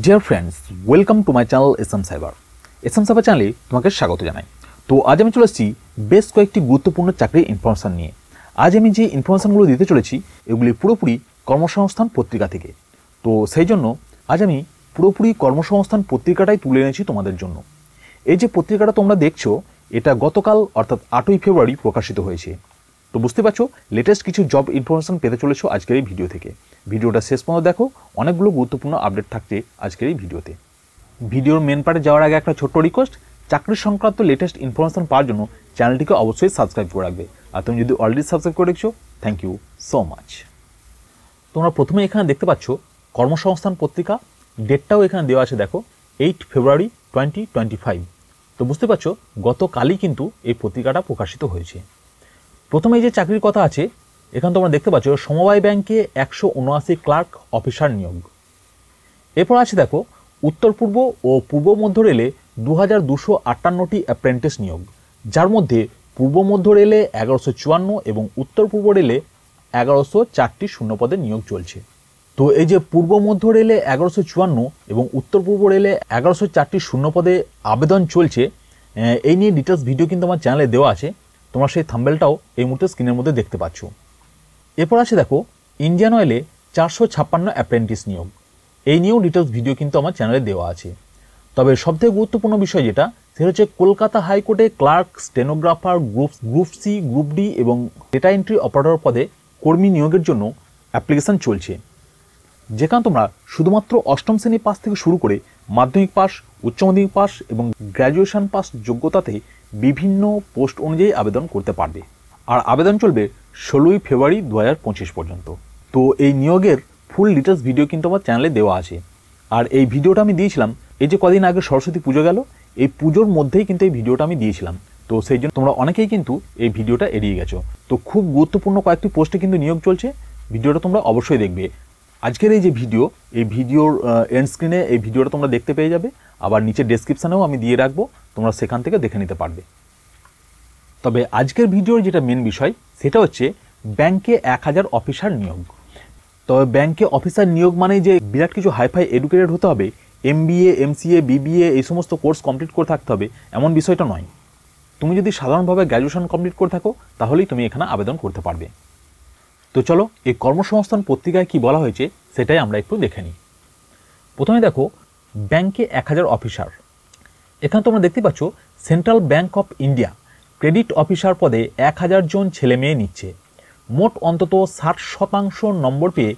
Dear friends, welcome to my channel SM cyber. SM cyber চ্যানেলে তোমাকে স্বাগত জানাই। তো আজ আমি চলে এসেছি বেশ কয়েকটি গুরুত্বপূর্ণ চাকরির ইনফরমেশান নিয়ে। আজ আমি যে ইনফরমেশানগুলো দিতে চলেছি এগুলি পুরোপুরি কর্মসংস্থান পত্রিকা থেকে। তো সেই জন্য আজ আমি পুরোপুরি কর্মসংস্থান পত্রিকাটাই তুলে এনেছি তোমাদের জন্য। এই যে পত্রিকাটা তোমরা দেখছো এটা গতকাল অর্থাৎ 8ই ফেব্রুয়ারি প্রকাশিত হয়েছে। তো বুঝতে পারছো লেটেস্ট কিছু জব ইনফরমেশান পেতে চলেছো আজকের এই ভিডিও থেকে। ভিডিওটা শেষ পর্যন্ত দেখো, অনেকগুলো গুরুত্বপূর্ণ আপডেট থাকছে আজকের এই ভিডিওতে। ভিডিওর মেন পার্টে যাওয়ার আগে একটা ছোট্ট রিকোয়েস্ট, চাকরি সংক্রান্ত লেটেস্ট ইনফরমেশান পাওয়ার জন্য চ্যানেলটিকে অবশ্যই সাবস্ক্রাইব করে রাখবে। আর তুমি যদি অলরেডি সাবস্ক্রাইব করে রেখেছো, থ্যাংক ইউ সো মাচ। তোমরা প্রথমে এখানে দেখতে পাচ্ছ কর্মসংস্থান পত্রিকা, ডেটটাও এখানে দেওয়া আছে দেখো, 8 ফেব্রুয়ারি 2025। তো বুঝতে পারছো গতকালই কিন্তু এই পত্রিকাটা প্রকাশিত হয়েছে। প্রথমে যে চাকরির কথা আছে এখানে তোমরা দেখতে পাচ্ছ সমবায় ব্যাংকে 179 ক্লার্ক অফিসার নিয়োগ। এরপর আছে দেখো উত্তর পূর্ব ও পূর্ব মধ্য রেলে 2258টি অ্যাপ্রেন্টিস নিয়োগ, যার মধ্যে পূর্ব মধ্য রেলে 1154 এবং উত্তর পূর্ব রেলে 1104টি শূন্যপদে নিয়োগ চলছে। তো এই যে পূর্ব মধ্য রেলে 1154 এবং উত্তর পূর্ব রেলে 1104টি শূন্যপদে আবেদন চলছে, এই নিয়ে ডিটেলস ভিডিও কিন্তু আমার চ্যানেলে দেওয়া আছে। তোমরা সেই থাম্বেলটাও এই মুহূর্তে স্ক্রিনের মধ্যে দেখতে পাচ্ছ। এরপর আছে দেখো ইন্ডিয়ান অয়েলে 456 অ্যাপ্রেন্টিস নিয়োগ, এই নিয়েও ডিটেলস ভিডিও কিন্তু আমার চ্যানেলে দেওয়া আছে। তবে সবথেকে গুরুত্বপূর্ণ বিষয় যেটা সেটা হচ্ছে কলকাতা হাইকোর্টে clerk, stenographer, group C, group D এবং ডেটা এন্ট্রি অপারেটর পদে কর্মী নিয়োগের জন্য অ্যাপ্লিকেশন চলছে, যেখানে তোমরা শুধুমাত্র অষ্টম শ্রেণী পাস থেকে শুরু করে মাধ্যমিক পাস, উচ্চ মাধ্যমিক পাস এবং গ্র্যাজুয়েশন পাস যোগ্যতাতে বিভিন্ন পোস্ট অনুযায়ী আবেদন করতে পারবে। আর আবেদন চলবে 16ই ফেব্রুয়ারি 2025 পর্যন্ত। তো এই নিয়োগের ফুল ডিটেলস ভিডিও কিন্তু আমার চ্যানেলে দেওয়া আছে। আর এই ভিডিওটা আমি দিয়েছিলাম এই যে কদিন আগে সরস্বতী পুজো গেল, এই পুজোর মধ্যেই কিন্তু এই ভিডিওটা আমি দিয়েছিলাম। তো সেই জন্য তোমরা অনেকেই কিন্তু এই ভিডিওটা এড়িয়ে গেছো। তো খুব গুরুত্বপূর্ণ কয়েকটি পোস্টে কিন্তু নিয়োগ চলছে, ভিডিওটা তোমরা অবশ্যই দেখবে। আজকের এই যে ভিডিও, এই ভিডিওর এন্ড স্ক্রিনে এই ভিডিওটা তোমরা দেখতে পেয়ে যাবে, আবার নিচে ডেসক্রিপশানেও আমি দিয়ে রাখবো, তোমরা সেখান থেকে দেখে নিতে পারবে। তবে আজকের ভিডিওর যেটা মেন বিষয় সেটা হচ্ছে ব্যাংকে 1000 অফিসার নিয়োগ। তবে ব্যাংকে অফিসার নিয়োগ মানে যে বিরাট কিছু হাইফাই এডুকেটেড হতে হবে, MBA, MCA, BBA এই সমস্ত কোর্স কমপ্লিট করে থাকতে হবে এমন বিষয়টা নয়। তুমি যদি সাধারণভাবে গ্র্যাজুয়েশন কমপ্লিট করে থাকো তাহলেই তুমি এখানে আবেদন করতে পারবে। তো চলো এই কর্মসংস্থান পত্রিকায় কি বলা হয়েছে সেটাই আমরা একটু দেখে নিই। প্রথমে দেখো ব্যাংকে 1000 অফিসার। এখানে তোমরা দেখতে পাচ্ছ central bank of India credit officer পদে 1000 জন ছেলে মেয়ে নিচ্ছে। মোট অন্তত 60% নম্বর পেয়ে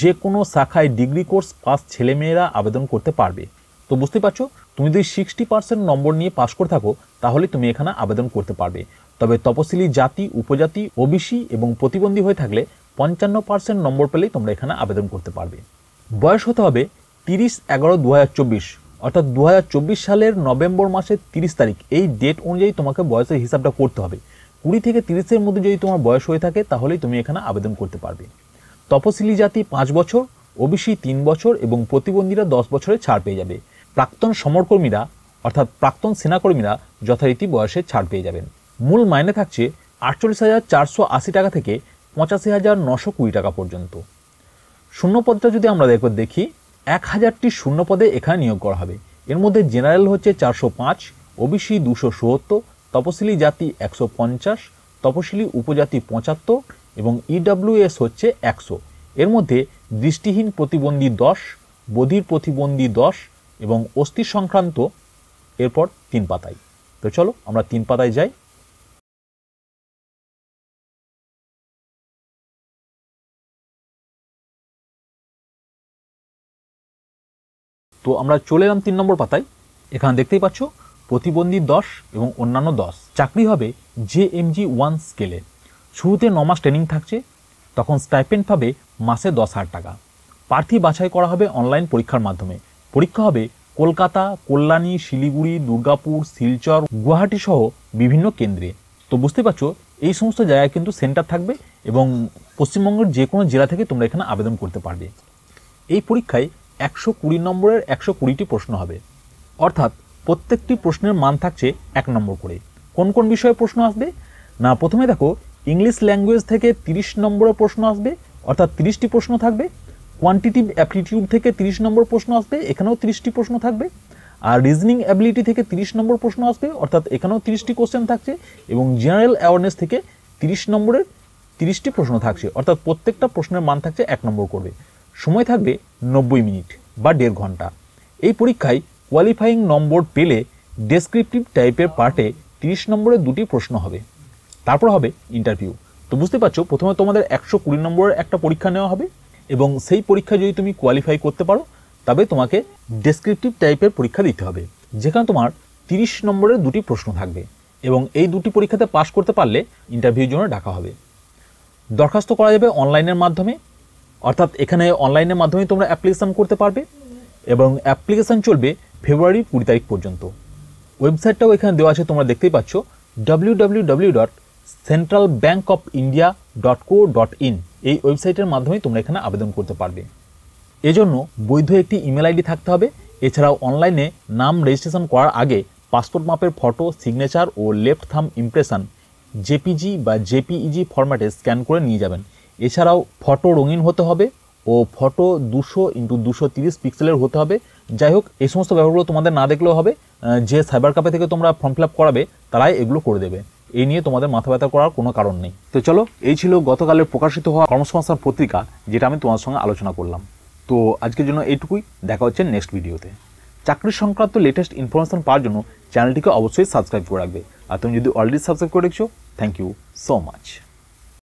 যে কোনো শাখায় ডিগ্রি কোর্স পাস ছেলেমেয়েরা আবেদন করতে পারবে। তো বুঝতে পারছো তুমি যদি 60% নম্বর নিয়ে পাস করে থাকো তাহলে তুমি এখানে আবেদন করতে পারবে। তবে তপশিলি জাতি, উপজাতি, OBC এবং প্রতিবন্ধী হয়ে থাকলে 55% নম্বর পেলেই তোমরা এখানে আবেদন করতে পারবে। বয়স হতে হবে 30/11/2024, অর্থাৎ 2024 সালের নভেম্বর মাসের 30 তারিখ, এই ডেট অনুযায়ী তোমাকে বয়সের হিসাবটা করতে হবে। 20 থেকে 30-এর মধ্যে যদি তোমার বয়স হয়ে থাকে তাহলেই তুমি এখানে আবেদন করতে পারবে। তপশিলি জাতি 5 বছর, OBC 3 বছর এবং প্রতিবন্ধীরা 10 বছরের ছাড় পেয়ে যাবে। প্রাক্তন সমরকর্মীরা অর্থাৎ প্রাক্তন সেনাকর্মীরা যথারীতি বয়সে ছাড় পেয়ে যাবেন। মূল মাইনে থাকছে 48,480 টাকা থেকে 85,920 টাকা পর্যন্ত। শূন্যপদটা যদি আমরা দেখি 1000টি শূন্যপদে এখানে নিয়োগ করা হবে। এর মধ্যে জেনারেল হচ্ছে 405, OBC 270, তপশিলি জাতি 150, তপশিলি উপজাতি 75 এবং EWS হচ্ছে 100। এর মধ্যে দৃষ্টিহীন প্রতিবন্ধী 10, বধির প্রতিবন্ধী 10 এবং অস্থি সংক্রান্ত এরপর 3 পাতায়। তো চলো আমরা 3 পাতায় যাই। তো আমরা চলে এলাম 3 নম্বর পাতায়। এখানে দেখতেই পাচ্ছ প্রতিবন্ধী 10 এবং অন্যান্য 10। চাকরি হবে JMG 1 স্কেলে। শুরুতে 9 মাস ট্রেনিং থাকছে, তখন স্টাইপেন্ড পাবে মাসে 10,000 টাকা। প্রার্থী বাছাই করা হবে অনলাইন পরীক্ষার মাধ্যমে। পরীক্ষা হবে কলকাতা, কল্যাণী, শিলিগুড়ি, দুর্গাপুর, শিলচর, গুয়াহাটি সহ বিভিন্ন কেন্দ্রে। তো বুঝতে পারছো এই সমস্ত জায়গায় কিন্তু সেন্টার থাকবে এবং পশ্চিমবঙ্গের যে কোনো জেলা থেকে তোমরা এখানে আবেদন করতে পারবে। এই পরীক্ষায় 120 নম্বরের 120টি প্রশ্ন হবে, অর্থাৎ প্রত্যেকটি প্রশ্নের মান থাকছে 1 নম্বর করে। কোন কোন বিষয়ে প্রশ্ন আসবে না, প্রথমে দেখো ইংলিশ ল্যাঙ্গুয়েজ থেকে 30 নম্বরের প্রশ্ন আসবে, অর্থাৎ 30টি প্রশ্ন থাকবে। কোয়ান্টিটিভ অ্যাপটিটিউড থেকে 30 নম্বর প্রশ্ন আসবে, এখানেও 30টি প্রশ্ন থাকবে। আর রিজনিং অ্যাবিলিটি থেকে 30 নম্বর প্রশ্ন আসবে, অর্থাৎ এখানেও 30টি কোশ্চেন থাকছে। এবং জেনারেল অ্যাওয়ারনেস থেকে 30 নম্বরের 30টি প্রশ্ন থাকছে, অর্থাৎ প্রত্যেকটা প্রশ্নের মান থাকছে 1 নম্বর করবে। সময় থাকবে 90 মিনিট বা 1.5 ঘন্টা। এই পরীক্ষায় কোয়ালিফাইং নম্বর পেলে ডেসক্রিপটিভ টাইপের পার্টে 30 নম্বরের 2টি প্রশ্ন হবে, তারপর হবে ইন্টারভিউ। তো বুঝতে পারছো, প্রথমে তোমাদের 120 নম্বরের একটা পরীক্ষা নেওয়া হবে, এবং সেই পরীক্ষায় যদি তুমি কোয়ালিফাই করতে পারো তবে তোমাকে ডেসক্রিপটিভ টাইপের পরীক্ষা দিতে হবে, যেখানে তোমার 30 নম্বরের 2টি প্রশ্ন থাকবে, এবং এই 2টি পরীক্ষাতে পাশ করতে পারলে ইন্টারভিউর জন্য ডাকা হবে। দরখাস্ত করা যাবে অনলাইনের মাধ্যমে, অর্থাৎ এখানে অনলাইনের মাধ্যমে তোমরা অ্যাপ্লিকেশন করতে পারবে, এবং অ্যাপ্লিকেশন চলবে ফেব্রুয়ারি 20 তারিখ পর্যন্ত। ওয়েবসাইটটাও এখানে দেওয়া আছে, তোমরা দেখতেই পাচ্ছ, www.centralbankofindia.co.in। এই ওয়েবসাইটের মাধ্যমে তোমরা এখানে আবেদন করতে পারবে। এজন্য বৈধ একটি ইমেল আইডি থাকতে হবে। এছাড়াও অনলাইনে নাম রেজিস্ট্রেশন করার আগে পাসপোর্ট মাপের ফটো, সিগনেচার ও লেফট থাম ইমপ্রেশন জেপিজি বা জেপিইজি ফরম্যাটে স্ক্যান করে নিয়ে যাবেন। এছাড়াও ফটো রঙিন হতে হবে ও ফটো 200x230 পিক্সেলের হতে হবে। যাই হোক, এই সমস্ত ব্যাপারগুলো তোমাদের না দেখলেও হবে, যে সাইবার ক্যাফে থেকে তোমরা ফর্ম ফিল আপ করাবে তারাই এগুলো করে দেবে। এই নিয়ে তোমাদের মাথা ব্যথা করার কোনো কারণ নেই। তো চলো, এই ছিল গতকালের প্রকাশিত হওয়া কর্মসংস্থান পত্রিকা, যেটা আমি তোমার সঙ্গে আলোচনা করলাম। তো আজকের জন্য এইটুকুই, দেখা হচ্ছে নেক্সট ভিডিওতে। চাকরি সংক্রান্ত লেটেস্ট ইনফরমেশন পাওয়ার জন্য চ্যানেলটিকে অবশ্যই সাবস্ক্রাইব করে রাখবে। আর তুমি যদি অলরেডি সাবস্ক্রাইব করে রেখেছো, থ্যাংক ইউ সো মাচ।